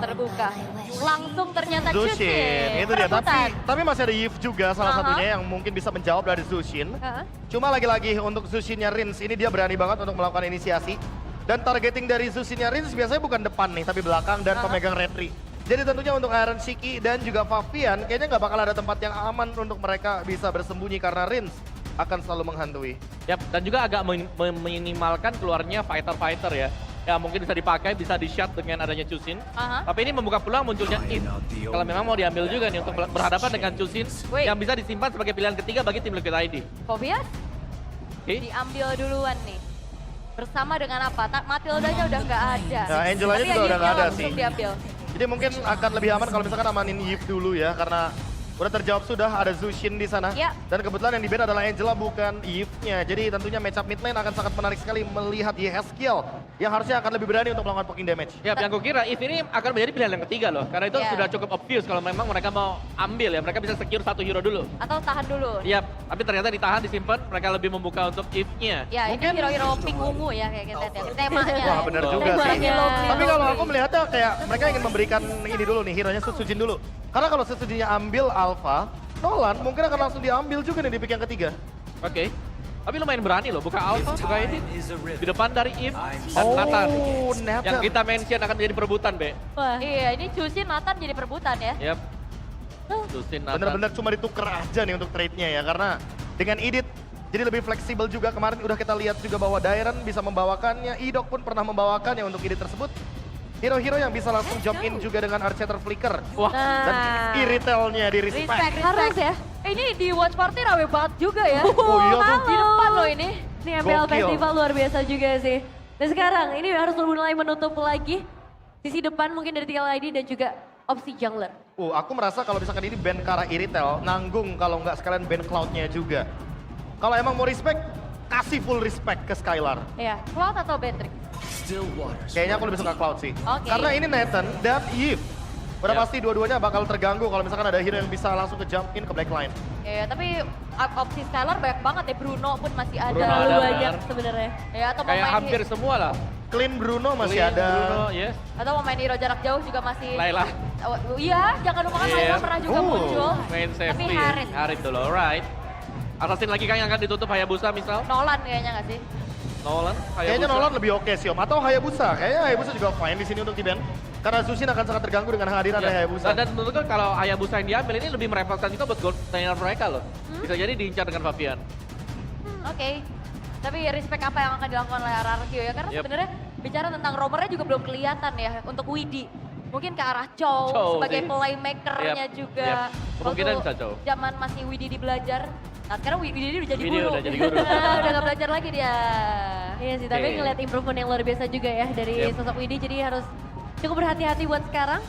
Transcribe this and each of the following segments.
terbuka. Langsung ternyata Zushin, itu dia. Tapi masih ada Yves juga salah satunya yang mungkin bisa menjawab dari Zushin. Cuma lagi-lagi untuk Zushinnya Rins, ini dia berani banget untuk melakukan inisiasi. Dan targeting dari Zushinnya Rins biasanya bukan depan nih, tapi belakang dan pemegang retri. Jadi tentunya untuk Iron Shiki dan juga Fabian, kayaknya nggak bakal ada tempat yang aman untuk mereka bisa bersembunyi karena Rins akan selalu menghantui. Yap, dan juga agak meminimalkan keluarnya fighter-fighter ya. Ya mungkin bisa dipakai, bisa di-shot dengan adanya Chusin. Tapi ini membuka peluang munculnya Eve. Kalau memang mau diambil juga nih untuk berhadapan dengan Chusin yang bisa disimpan sebagai pilihan ketiga bagi tim Liquid ID. Fabian diambil duluan nih. Bersama dengan apa? Matildanya udah nggak ada. Nah, Angelanya juga udah nggak ada sih. Diambil. Jadi mungkin akan lebih aman kalau misalkan amanin Yves dulu ya, karena udah terjawab sudah, ada Zushin di sana. Ya. Dan kebetulan yang di-ban adalah Angela bukan Yves-nya. Jadi tentunya matchup mid lane akan sangat menarik sekali melihat Yeskiel yang harusnya akan lebih berani untuk melakukan poking damage. Ya, yang kukira Eve ini akan menjadi pilihan yang ketiga loh. Karena itu sudah cukup obvious kalau memang mereka mau ambil ya. Mereka bisa secure satu hero dulu. Atau tahan dulu. Iya, tapi ternyata ditahan, disimpan. Mereka lebih membuka untuk Eve-nya. Ya, mungkin ini hero-hero pink ungu ya kayak kita ya. Temanya. Wah benar juga sih. Temanya. Tapi kalau aku melihatnya kayak mereka ingin memberikan ini dulu nih, hero-nya Setsujin dulu. Karena kalau Setsujinnya ambil Alpha, Nolan mungkin akan langsung diambil juga nih di pick yang ketiga. Oke. Tapi lumayan berani loh, buka Alpha, buka ini. Di depan dari Eve dan Nathan. Yang kita mention akan menjadi perebutan, Be. Wah. Iya, ini Jushin Nathan jadi perebutan ya. Yap. Jushin Nathan. Bener-bener cuma ditukar aja nih untuk trade-nya ya, karena dengan Edith jadi lebih fleksibel juga. Kemarin udah kita lihat juga bahwa Dairon bisa membawakannya, Idok pun pernah membawakannya untuk Edith tersebut. Hero-hero yang bisa langsung jump in juga dengan Archer Flicker. Wah, dan iritelnya di respect. Harus ya. Ini di Watch Party rame banget juga ya. Oh iya tuh. Di depan loh ini. Ini MPL Gokil. Festival luar biasa juga sih. Dan sekarang ini harus mulai menutup lagi sisi depan mungkin dari TL ID dan juga opsi jungler. Aku merasa kalau misalkan ini band ke arah iritel, nanggung kalau nggak sekalian band Cloud-nya juga. Kalau emang mau respect, kasih full respect ke Skylar. Iya, Cloud atau Beatrix? Kayaknya aku lebih suka Cloud sih. Oke. Karena ini Nathan dan Yves. Udah pasti dua-duanya bakal terganggu kalau misalkan ada hero yang bisa langsung ke jump in ke backline. Iya, tapi opsi Skylar banyak banget ya. Bruno pun masih ada. Bruno Terlalu ada, banyak benar. sebenarnya. Ya, atau mau Kayak main hampir semua lah. Clean Bruno masih Clean, ada. Bruno, yes. atau mau main hero jarak jauh juga masih. Layla. Oh, iya, jangan lupakan Layla pernah juga muncul. Main Tapi safety. Harith. Harith dulu, alright. Assassin lagi kan yang akan ditutup Hayabusa misal. Nolan kayaknya nggak sih? Nolan, Kayaknya Nolan lebih oke sih Om. Atau Hayabusa. Kayaknya Hayabusa juga fine di sini untuk di ban. Karena Zushin akan sangat terganggu dengan kehadiran dari Hayabusa. Dan menurutku kalau Hayabusa yang diambil ini lebih merepotkan juga buat gold laner mereka loh. Bisa jadi diincar dengan Fabian. Oke. Tapi respect apa yang akan dilakukan oleh RRQ ya? Karena sebenarnya bicara tentang roamernya juga belum kelihatan ya untuk Widi. Mungkin ke arah Chow sebagai sih. playmakernya juga. Kemungkinan Waktu bisa Chow. Zaman masih Widi di belajar. Nah sekarang Widi udah jadi Widi guru. udah jadi guru. Udah gak belajar lagi dia. Iya sih, tapi Oke. ngeliat improvement yang luar biasa juga ya dari sosok Widi, jadi harus cukup berhati-hati buat sekarang.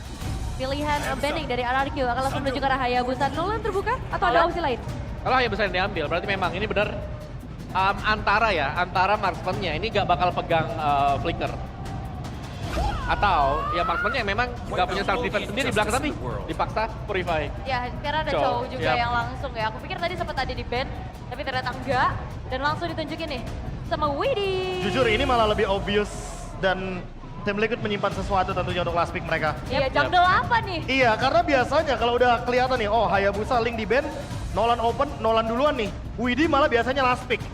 Pilihan banning dari RRQ akan langsung menuju ke arah Hayabusa. Nolan terbuka atau ada opsi lain? Kalau Hayabusa yang diambil berarti memang ini benar antara marksman-nya ini gak bakal pegang flicker. Atau ya marksman-nya yang memang gak punya self defense sendiri di belakang tapi dipaksa purify. Ya sekarang ada Chow juga yang langsung ya. Aku pikir tadi sempat ada di band, tapi ternyata enggak. Dan langsung ditunjukin nih sama Widi. Jujur ini malah lebih obvious dan Tim Liquid menyimpan sesuatu tentunya untuk last pick mereka. Iya, jungle apa nih? Iya, karena biasanya kalau udah kelihatan nih, oh Hayabusa link di band, Nolan open, Nolan duluan nih. Widi malah biasanya last pick.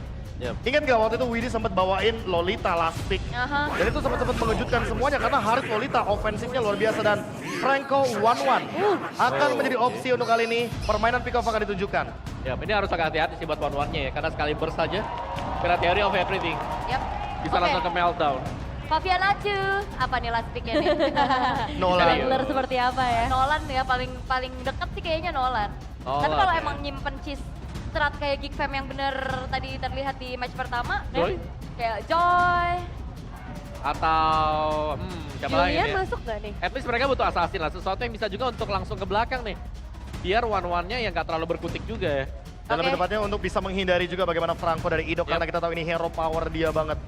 Ingat gak waktu itu Widi sempat bawain Lolita last pick. Dan itu sempat mengejutkan semuanya karena Harith Lolita ofensifnya luar biasa dan Franco 1-1 akan menjadi opsi untuk kali ini. Permainan pick off akan ditunjukkan. Ya, ini harus agak hati-hati sih buat one-one-nya ya karena sekali burst saja kira theory of everything. Bisa langsung ke meltdown. Fabian Acu, apa nih last pick-nya nih? Nolan. Jungler seperti apa ya? Nolan ya paling deket sih kayaknya Nolan. Tapi kalau emang nyimpen cheese strat kayak Geek Fam yang bener tadi terlihat di match pertama, Joy? kayak Joy. Atau siapa lagi Julian nih? masuk gak nih? At least mereka butuh assassin lah, sesuatu yang bisa juga untuk langsung ke belakang nih. Biar one-one-nya yang gak terlalu berkutik juga ya. Dan lebih tepatnya untuk bisa menghindari juga bagaimana Franco dari Idok karena kita tahu ini hero power dia banget.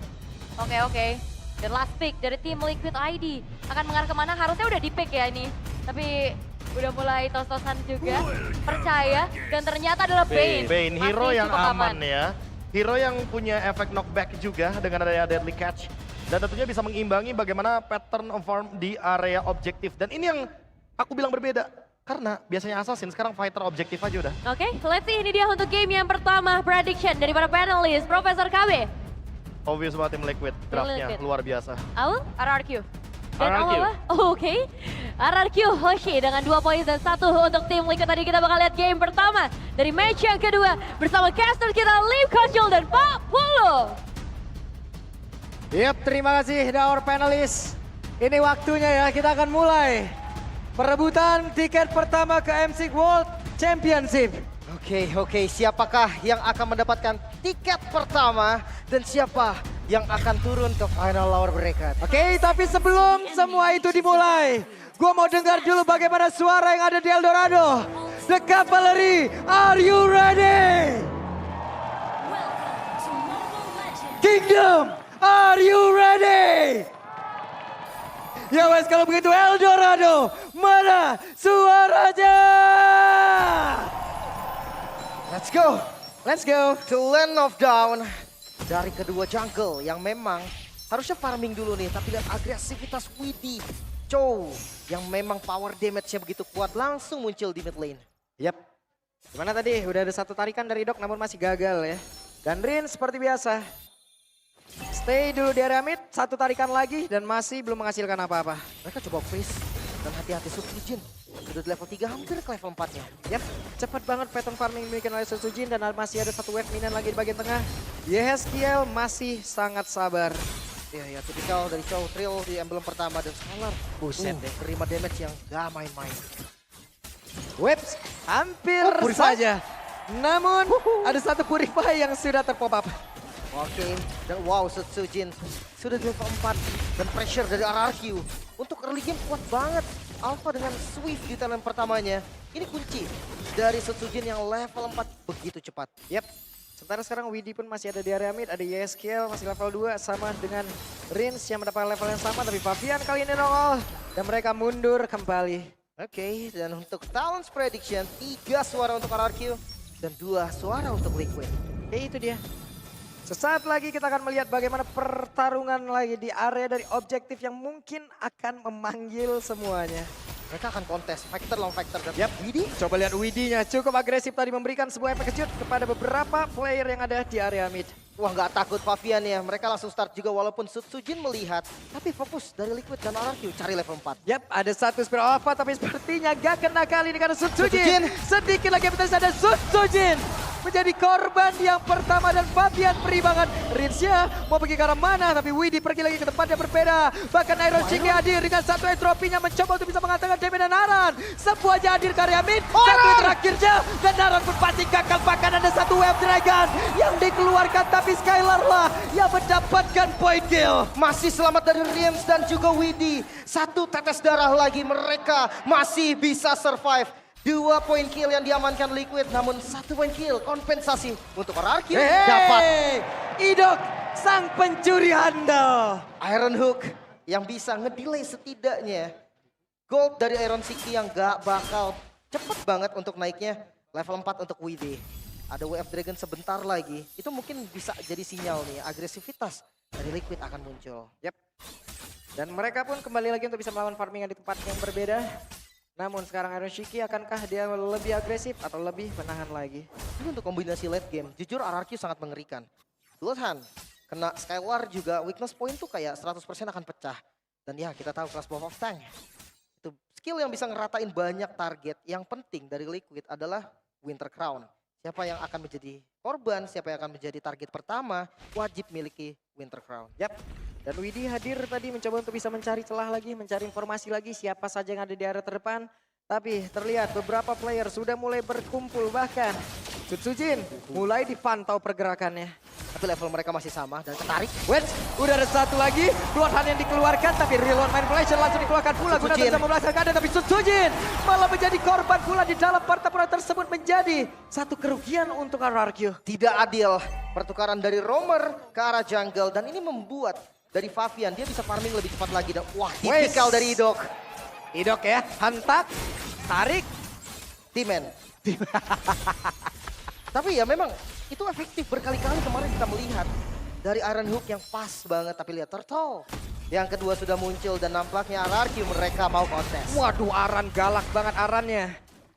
Oke. Dan last pick dari tim Liquid ID akan mengarah kemana? Harusnya udah di pick ya ini. Tapi udah mulai tos-tosan juga. Percaya dan ternyata adalah Bane. Bane, hero Masih yang cukup aman ya. Hero yang punya efek knockback juga dengan adanya Deadly Catch. Dan tentunya bisa mengimbangi bagaimana pattern of farm di area objektif. Dan ini yang aku bilang berbeda. Karena biasanya Assassin sekarang fighter objektif aja udah. Oke, let's see ini dia untuk game yang pertama. Prediction dari para panelis, Profesor KB. Obvious banget tim Liquid, draftnya Liquid. luar biasa. Aul? RRQ. Dan RRQ. Aul? Oke. RRQ Hoshi dengan 2 poin dan 1 untuk tim Liquid. Tadi kita bakal lihat game pertama dari match yang kedua bersama caster kita Liv Kajol dan Pak Polo. Yap, terima kasih our panelists. Ini waktunya ya, kita akan mulai perebutan tiket pertama ke MC World Championship. Oke, siapakah yang akan mendapatkan tiket pertama dan siapa yang akan turun ke final Lower Bracket? Oke, tapi sebelum semua itu dimulai, gua mau dengar dulu bagaimana suara yang ada di Eldorado. The Cavalry, are you ready? Kingdom, are you ready? Ya wes, kalau begitu Eldorado, mana suaranya? Let's go. To Land of Dawn dari kedua jungle yang memang harusnya farming dulu nih, tapi lihat agresivitas Widi Chow yang memang power damage-nya begitu kuat langsung muncul di mid lane. Yap. Gimana tadi? Udah ada satu tarikan dari Dok namun masih gagal ya. Dan Rin seperti biasa. Stay dulu di area mid, satu tarikan lagi dan masih belum menghasilkan apa-apa. Mereka coba freeze dan hati-hati Sukujin. Sudah di level 3 hampir ke level 4-nya. Yap, cepat banget pattern farming dimiliki oleh Sujin dan masih ada satu wave minion lagi di bagian tengah. Yeheskiel masih sangat sabar. Ya, tipikal dari Chow Trill di emblem pertama dan Scholar. Buset deh. Terima damage yang gak main-main. Waves hampir Purify? saja. Namun ada satu Purify yang sudah terpop up. Oke, dan wow Sujin sudah di level 4 dan pressure dari RRQ untuk early game kuat banget. Alpha dengan Swift di talent pertamanya, ini kunci dari Sujin yang level 4 begitu cepat. Yap, sementara sekarang Widi pun masih ada di area mid, ada Yeskiel masih level 2 sama dengan Rins yang mendapatkan level yang sama, tapi Fabian kali ini nongol dan mereka mundur kembali. Oke, dan untuk Talents Prediction 3 suara untuk RRQ dan 2 suara untuk Liquid. Oke, itu dia. Sesaat lagi kita akan melihat bagaimana pertarungan lagi di area dari objektif yang mungkin akan memanggil semuanya. Mereka akan kontes factor lawan factor dan Yap. Widi. Coba lihat Widinya, cukup agresif tadi memberikan sebuah efek kejut kepada beberapa player yang ada di area mid. Wah, nggak takut Fabian ya, mereka langsung start juga walaupun Sujin melihat. Tapi fokus dari Liquid dan RRQ cari level 4. Yap, ada satu Spiral Alpha tapi sepertinya gak kena kali ini karena Sujin. Sujin. Sedikit lagi betul ada Sujin. Menjadi korban yang pertama dan Fabian perimbangan. Rinsya mau pergi ke arah mana tapi Widi pergi lagi ke tempat yang berbeda. Bahkan Iron Chiki hadir dengan satu entropinya mencoba untuk bisa mengatakan Demi dan Naran. Sebuahnya hadir ke area mid. Satu terakhirnya dan Naran pun pasti gagal. Bahkan ada satu wave dragon yang dikeluarkan tapi Skylar lah yang mendapatkan point kill. Masih selamat dari Rims dan juga Widi. Satu tetes darah lagi, mereka masih bisa survive. 2 poin kill yang diamankan Liquid, namun 1 poin kill kompensasi untuk RRQ dapat. Idok, sang pencuri handal. Iron Hook yang bisa ngedelay setidaknya gold dari Iron Siki yang gak bakal cepet banget untuk naiknya. Level 4 untuk Widi. Ada WF Dragon sebentar lagi, itu mungkin bisa jadi sinyal nih, agresivitas dari Liquid akan muncul. Yap. Dan mereka pun kembali lagi untuk bisa melawan farming di tempat yang berbeda. Namun sekarang Iron Shiki akankah dia lebih agresif atau lebih menahan lagi? Ini untuk kombinasi late game, jujur RRQ sangat mengerikan. Duluan, kena Skylar juga weakness point tuh kayak 100% akan pecah. Dan ya kita tahu kelas Buff of Tank. Itu skill yang bisa ngeratain banyak target. Yang penting dari Liquid adalah Winter Crown. Siapa yang akan menjadi korban, siapa yang akan menjadi target pertama, wajib miliki Winter Crown. Yap. Dan Widi hadir tadi mencoba untuk bisa mencari celah lagi, mencari informasi lagi siapa saja yang ada di area terdepan. Tapi terlihat beberapa player sudah mulai berkumpul, bahkan Sujin mulai dipantau pergerakannya. Tapi level mereka masih sama dan ketarik. Wait, udah ada satu lagi. Bloodhound yang dikeluarkan tapi reload manipulation langsung dikeluarkan pula. Guna bisa membelajar keadaan tapi Sujin malah menjadi korban pula di dalam pertempuran tersebut, menjadi satu kerugian untuk RRQ. Tidak adil pertukaran dari Roamer ke arah jungle dan ini membuat dari Fabian dia bisa farming lebih cepat lagi. Dan wah, tipikal dari Idok. Idok ya, hantak, tarik, Timen. Tapi ya memang itu efektif berkali-kali kemarin kita melihat. dari Iron Hook yang pas banget. Tapi lihat Turtle. Yang kedua sudah muncul dan nampaknya RRQ mereka mau kontes. Waduh, Aran galak banget Arannya.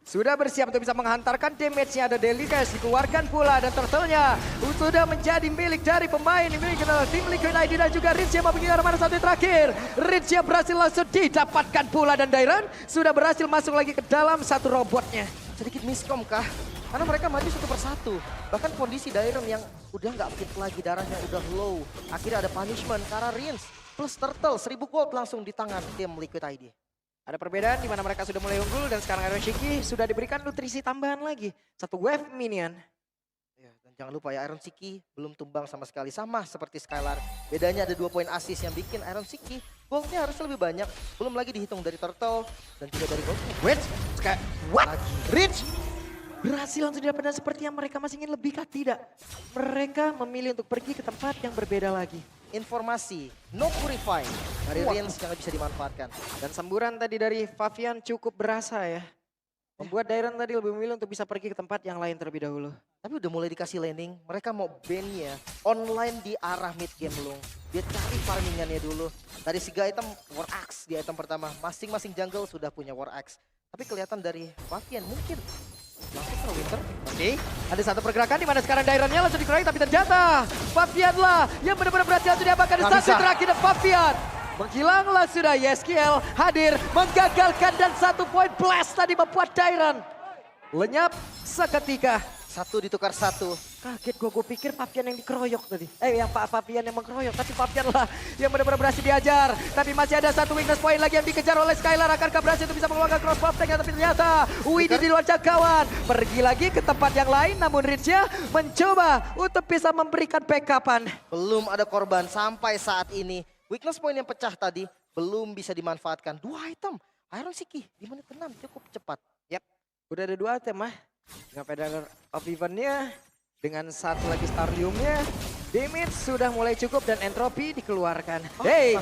Sudah bersiap untuk bisa menghantarkan damage-nya. Ada Delicacy dikeluarkan pula dan Turtle-nya sudah menjadi milik dari pemain milik tim Liquid ID dan juga Rinsia mau pergi ke arah mana satu yang terakhir. Rinsia berhasil langsung didapatkan pula dan Dairon sudah berhasil masuk lagi ke dalam satu robotnya. Sedikit miskom kah? Karena mereka maju satu persatu. Bahkan kondisi Dairon yang udah nggak fit lagi, darahnya udah low. Akhirnya ada punishment karena Rins plus Turtle 1000 gold langsung di tangan tim Liquid ID. Ada perbedaan di mana mereka sudah mulai unggul dan sekarang Iron Shiki sudah diberikan nutrisi tambahan lagi. Satu wave minion. Ya, dan jangan lupa ya Iron Shiki belum tumbang sama sekali. Sama seperti Skylar. Bedanya ada 2 poin assist yang bikin Iron Shiki goldnya harus lebih banyak. Belum lagi dihitung dari Turtle dan juga dari goldnya. Wait, what? Lagi. Rich berhasil langsung didapatkan seperti yang mereka masih ingin lebih kah? Tidak. Mereka memilih untuk pergi ke tempat yang berbeda lagi. Informasi no purify dari Rins yang bisa dimanfaatkan. Dan semburan tadi dari Favian cukup berasa ya. Membuat Dairon tadi lebih memilih untuk bisa pergi ke tempat yang lain terlebih dahulu. Tapi udah mulai dikasih laning, mereka mau ban-nya online di arah mid game Lung. Dia cari farmingannya dulu. Dari 3 item War Axe di item pertama, masing-masing jungle sudah punya War Axe. Tapi kelihatan dari Favian mungkin langsung ke Winter. Oke, ada satu pergerakan di mana sekarang Daironnya langsung dikeroyok tapi ternyata Favian lah yang benar-benar berhasil langsung diapakan. Ada satu terakhir dan Favian menghilanglah sudah. YSKL hadir menggagalkan dan 1 poin blast tadi membuat Dairon lenyap seketika. 1 ditukar 1. Kaget gue pikir Favian yang dikeroyok tadi. Yang Pak Favian yang mengkeroyok, tapi Favian lah yang benar-benar berhasil diajar. Tapi masih ada 1 weakness point lagi yang dikejar oleh Skylar. Akankah berhasil untuk bisa mengeluarkan crossbow tank? Tapi ternyata Widi di luar jangkauan. Pergi lagi ke tempat yang lain, namun Rinsya mencoba untuk bisa memberikan backupan. Belum ada korban sampai saat ini. Weakness point yang pecah tadi belum bisa dimanfaatkan. 2 item. Iron Shiki di menit ke-6 cukup cepat. Yap, udah ada 2 item mah. Dengan Pedal of Even-nya, dengan 1 lagi Stariumnya, damage sudah mulai cukup dan entropi dikeluarkan.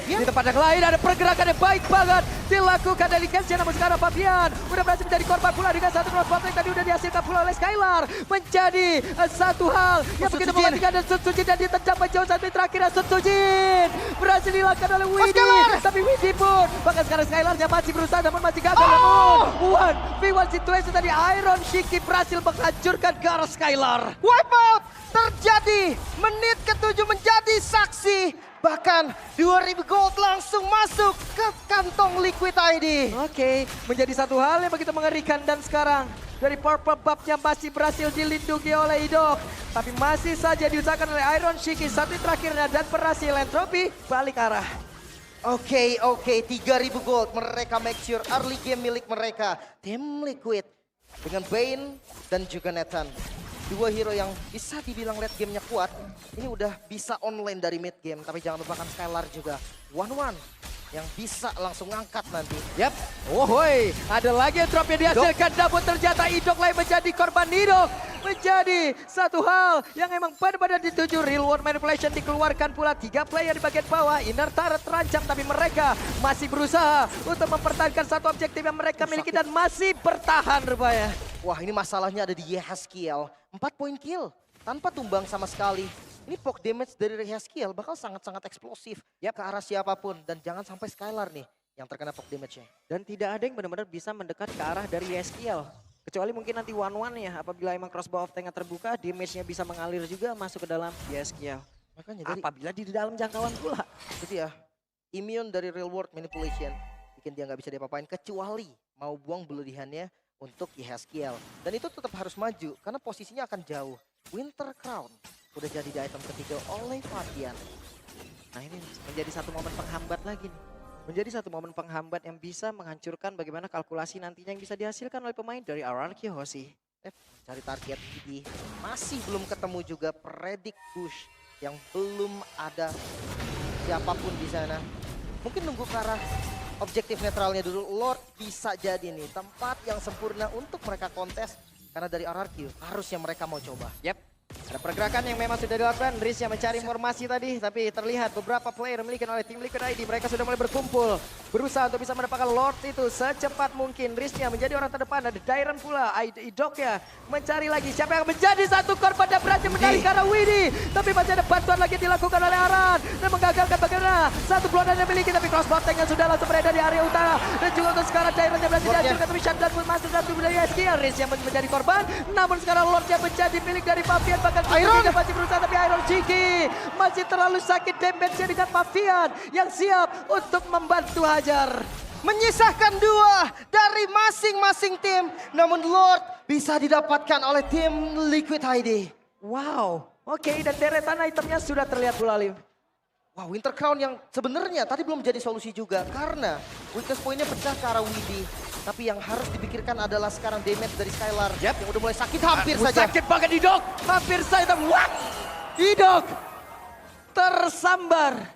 Di tempat yang lain ada pergerakan yang baik banget dilakukan dari Kenshin, namun sekarang Favian udah berhasil menjadi korban pula dengan 1 crossbow yang tadi udah dihasilkan pula oleh Skylar. Menjadi satu hal yang begitu mematikan dan Sutsujin dan ditendang menjauh sampai terakhir. Sutsujin berhasil dilakukan oleh Widi, tapi Widi pun bahkan sekarang Skylarnya masih berusaha namun masih gagal. Namun 1v1 situation tadi Iron Shiki berhasil menghancurkan ke arah Skylar. Wipeout terjadi, menit ke-7 menjadi saksi. Bahkan 2000 gold langsung masuk ke kantong Liquid ID. Oke, menjadi satu hal yang begitu mengerikan dan sekarang dari Purple Buff-nya masih berhasil dilindungi oleh Idok. Tapi masih saja diusahakan oleh Iron Shiki 1 terakhirnya dan berhasil entropi balik arah. Oke, 3000 gold. Mereka make sure early game milik mereka. Tim Liquid dengan Bane dan juga Nathan. 2 hero yang bisa dibilang late gamenya kuat. Ini udah bisa online dari mid game. Tapi jangan lupakan Skylar juga. 1-1 yang bisa langsung ngangkat nanti. Yap. Ada lagi drop yang dihasilkan. Namun ternyata Idok lain menjadi korban. Idok menjadi satu hal yang emang benar-benar dituju. Real world manipulation dikeluarkan pula. 3 player di bagian bawah. Inner turret terancam tapi mereka masih berusaha untuk mempertahankan satu objektif yang mereka miliki dan masih bertahan rupanya. Wah, ini masalahnya ada di Yehaskiel. 4 poin kill tanpa tumbang sama sekali. Ini poke damage dari Yehaskiel bakal sangat-sangat eksplosif ke arah siapapun. Dan jangan sampai Skylar nih yang terkena poke damage-nya. Dan tidak ada yang benar-benar bisa mendekat ke arah dari YSKL. Kecuali mungkin nanti 1-1 ya. Apabila emang crossbow of tank terbuka, damage-nya bisa mengalir juga masuk ke dalam YSKL. Makanya dari apabila di dalam jangkauan pula. Itu ya, immune dari real world manipulation. Bikin dia nggak bisa diapa-apain kecuali mau buang berlebihannya untuk Yehaskiel. Dan itu tetap harus maju karena posisinya akan jauh. Winter Crown udah jadi di item ketiga oleh Favian. Nah ini menjadi satu momen penghambat lagi nih. Menjadi satu momen penghambat yang bisa menghancurkan bagaimana kalkulasi nantinya yang bisa dihasilkan oleh pemain dari RRQ Hoshi. Cari target ini masih belum ketemu juga. Predict push yang belum ada siapapun di sana. Mungkin nunggu ke arah objektif netralnya dulu. Lord bisa jadi nih tempat yang sempurna untuk mereka kontes. Karena dari RRQ harusnya mereka mau coba. Yap. Ada pergerakan yang memang sudah dilakukan. Riz yang mencari informasi tadi, tapi terlihat beberapa player dimiliki oleh tim Liquid ID. Mereka sudah mulai berkumpul, berusaha untuk bisa mendapatkan Lord itu secepat mungkin. Riznya menjadi orang terdepan, ada Dairon pula, Idok ya mencari lagi siapa yang menjadi satu korban dan berhasil menarik ke arah Widi. Tapi masih ada bantuan lagi dilakukan oleh Aran dan menggagalkan bagaimana satu peluang yang dimiliki, tapi crossbow tank yang sudah langsung beredar di area utara. Dan juga untuk sekarang Dairon yang berhasil dihancurkan, tapi shutdown pun masuk satu dari SK. Riz yang menjadi korban, namun sekarang Lord yang menjadi milik dari Pavian. Bahkan Iron masih berusaha, tapi Iron Chiki masih terlalu sakit damage-nya dengan Pavian yang siap untuk membantu hajar. Menyisahkan 2 dari masing-masing tim. Namun Lord bisa didapatkan oleh tim Liquid ID. Wow, oke, dan deretan itemnya sudah terlihat pula, Lim. Wah, Winter Crown yang sebenarnya tadi belum jadi solusi juga. Karena weakness point-nya pecah ke arah Widi. Tapi yang harus dipikirkan adalah sekarang damage dari Skylar. Yang udah mulai sakit hampir saja. Sakit banget Idok, hampir saja. What? Idok tersambar.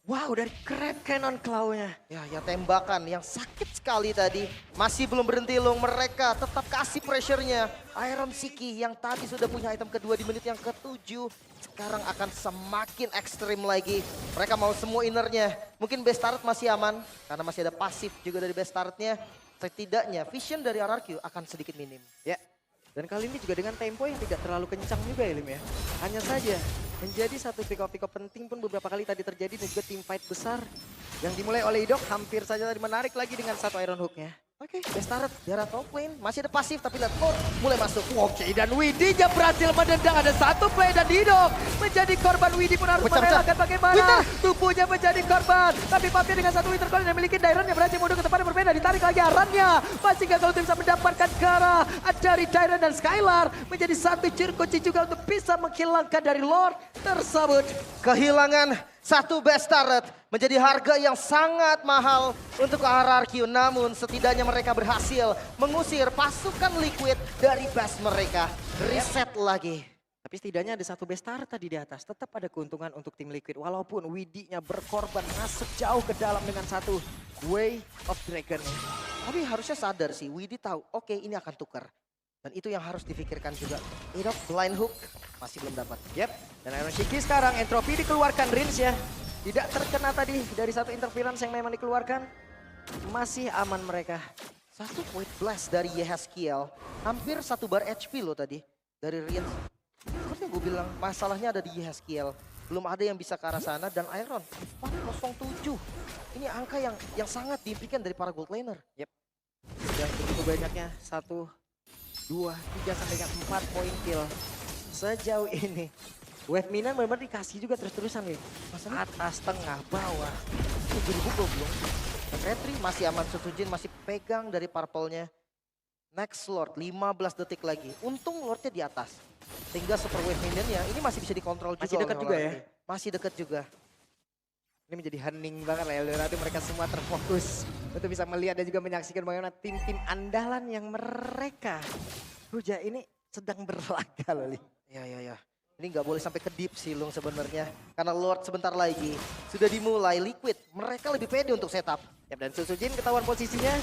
Wow, dari Crab Cannon claw-nya. Ya tembakan yang sakit sekali tadi. Masih belum berhenti Long, mereka tetap kasih pressure-nya. Iron Siki yang tadi sudah punya item kedua di menit yang ke-7. Sekarang akan semakin ekstrim lagi. Mereka mau semua innernya. Mungkin best turret masih aman. Karena masih ada pasif juga dari best turret-nya. Setidaknya vision dari RRQ akan sedikit minim. Ya, dan kali ini juga dengan tempo yang tidak terlalu kencang juga ya, Lim ya. Hanya saja menjadi satu pick up penting pun beberapa kali tadi terjadi, dan juga team fight besar yang dimulai oleh Idok hampir saja tadi menarik lagi dengan satu Iron Hook-nya. Oke, best turret di arah top lane. Masih ada pasif tapi lihat Lord mulai masuk. Oke, dan Widinya berhasil menendang. Ada satu play dan Idok menjadi korban. Widi pun harus merelakan bagaimana tubuhnya menjadi korban. Tapi Pavian dengan satu Winter Crown yang memiliki Dairon yang berhasil mundur ke tempat yang berbeda. Ditarik lagi Arannya. Masih gagal untuk bisa mendapatkan ke arah dari Dairon dan Skylar. Menjadi satu ciri kunci juga untuk bisa menghilangkan dari Lord tersebut. Kehilangan satu best turret menjadi harga yang sangat mahal untuk RRQ. Namun setidaknya mereka berhasil mengusir pasukan Liquid dari base mereka. Reset lagi. Tapi setidaknya ada satu best turret tadi di atas. Tetap ada keuntungan untuk tim Liquid. Walaupun Widinya berkorban masuk jauh ke dalam dengan satu Way of Dragon. Tapi harusnya sadar sih, Widi tahu oke ini akan tukar. Dan itu yang harus difikirkan juga. Idok blind hook masih belum dapat. Yep, dan Iron Shiki sekarang entropy dikeluarkan Rins ya. Tidak terkena tadi dari satu interference yang memang dikeluarkan. Masih aman mereka. Satu point blast dari Yehezkiel. Hampir 1 bar HP loh tadi dari Rins. Seperti yang gue bilang, masalahnya ada di Yehezkiel. Belum ada yang bisa ke arah sana dan Iron 407. Ini angka yang sangat diimpikan dari para gold laner. Yep. Dan begitu banyaknya 1, 2, 3 sampai dengan 4 poin kill sejauh ini. Wave minion benar-benar dikasih juga terus-terusan nih. Atas, tengah, bawah. 7.000 belum. Retri masih aman, Sutujin masih pegang dari purple-nya. Next Lord, 15 detik lagi. Untung Lordnya di atas. Sehingga super wave minion-nya ini masih bisa dikontrol juga. Masih dekat juga ya? Masih dekat juga. Ini menjadi hening banget lah ya. Nanti mereka semua terfokus untuk bisa melihat dan juga menyaksikan bagaimana tim-tim andalan yang mereka Ruja ini sedang berlaga loh. Ya. Ini nggak boleh sampai ke deep sih Lung sebenarnya. Karena Lord sebentar lagi sudah dimulai Liquid. Mereka lebih pede untuk setup. Ya, dan Susujin ketahuan posisinya.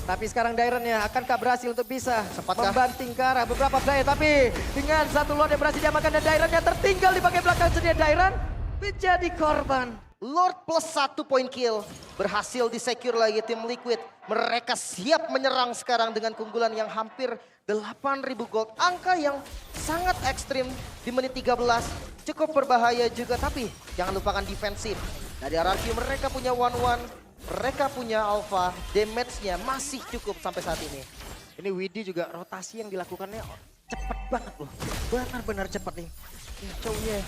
Tapi sekarang Dairon ya, akankah berhasil untuk bisa membanting ke arah beberapa player. Tapi dengan satu Lord yang berhasil diamankan dan Dairon yang tertinggal di bagian belakang sedia Dairon menjadi korban. Lord plus 1 point kill. Berhasil di-secure lagi tim Liquid. Mereka siap menyerang sekarang dengan keunggulan yang hampir 8.000 gold. Angka yang sangat ekstrim di menit 13. Cukup berbahaya juga, tapi jangan lupakan defensif. Dari RRQ mereka punya 1-1. Mereka punya alpha. Damage-nya masih cukup sampai saat ini. Ini Widi juga rotasi yang dilakukannya cepat banget loh. Benar-benar cepat nih. Kacaunya.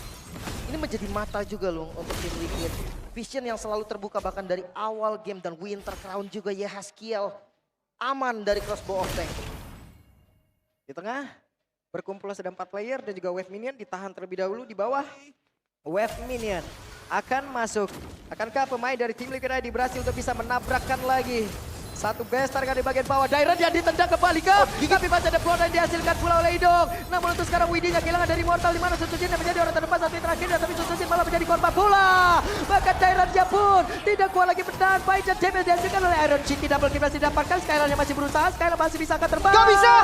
Ini menjadi mata juga loh untuk tim Liquid. Vision yang selalu terbuka bahkan dari awal game dan Winter Crown juga Yehezkiel aman dari crossbow of tank. Di tengah berkumpul sudah 4 player dan juga wave minion ditahan terlebih dahulu di bawah. Wave minion akan masuk. Akankah pemain dari tim Liquid ID berhasil untuk bisa menabrakkan lagi Satu best target di bagian bawah. Dairon yang ditendang kembali ke. Tapi masih ada blow yang dihasilkan pula oleh Idong. Namun untuk sekarang Widinya kehilangan dari Mortal di mana Susujin yang menjadi orang terdepan saat ini terakhir. Tapi Susujin malah menjadi korban pula. Bahkan Daironnya pun tidak kuat lagi bertahan. Baik dan damage dihasilkan oleh Iron Chiki. Double kill masih didapatkan. Skylarnya masih berusaha. Skylar masih bisa akan terbang. Gak bisa.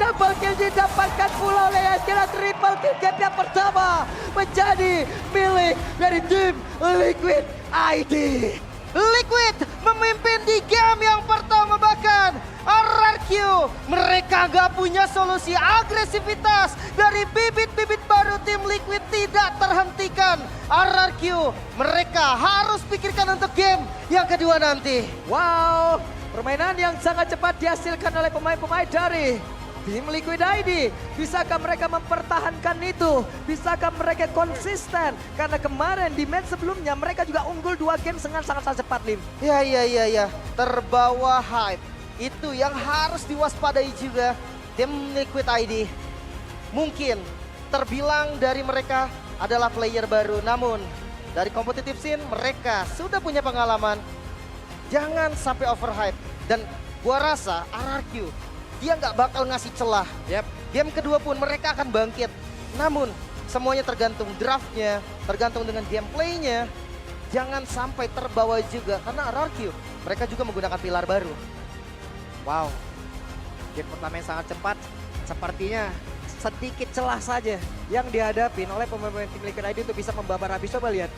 Double kill didapatkan pula oleh Eskila. Triple kill game yang pertama menjadi milik dari tim Liquid ID. Liquid memimpin di game yang pertama, bahkan RRQ mereka gak punya solusi. Agresivitas dari bibit-bibit baru tim Liquid tidak terhentikan. RRQ mereka harus pikirkan untuk game yang kedua nanti. Wow, permainan yang sangat cepat dihasilkan oleh pemain-pemain dari tim Liquid ID. Bisakah mereka mempertahankan itu? Bisakah mereka konsisten? Karena kemarin di match sebelumnya mereka juga unggul 2 game dengan sangat-sangat cepat, Lim. Ya. Terbawa hype. Itu yang harus diwaspadai juga tim Liquid ID. Mungkin terbilang dari mereka adalah player baru. Namun dari competitive scene mereka sudah punya pengalaman. Jangan sampai overhype. Dan gua rasa RRQ dia nggak bakal ngasih celah. Game kedua pun mereka akan bangkit. Namun semuanya tergantung draftnya, tergantung dengan gameplaynya. Jangan sampai terbawa juga karena RRQ mereka juga menggunakan pilar baru. Wow, game pertama yang sangat cepat. Sepertinya sedikit celah saja yang dihadapin oleh pemain tim Liquid ID untuk bisa membabar habis. Coba lihat,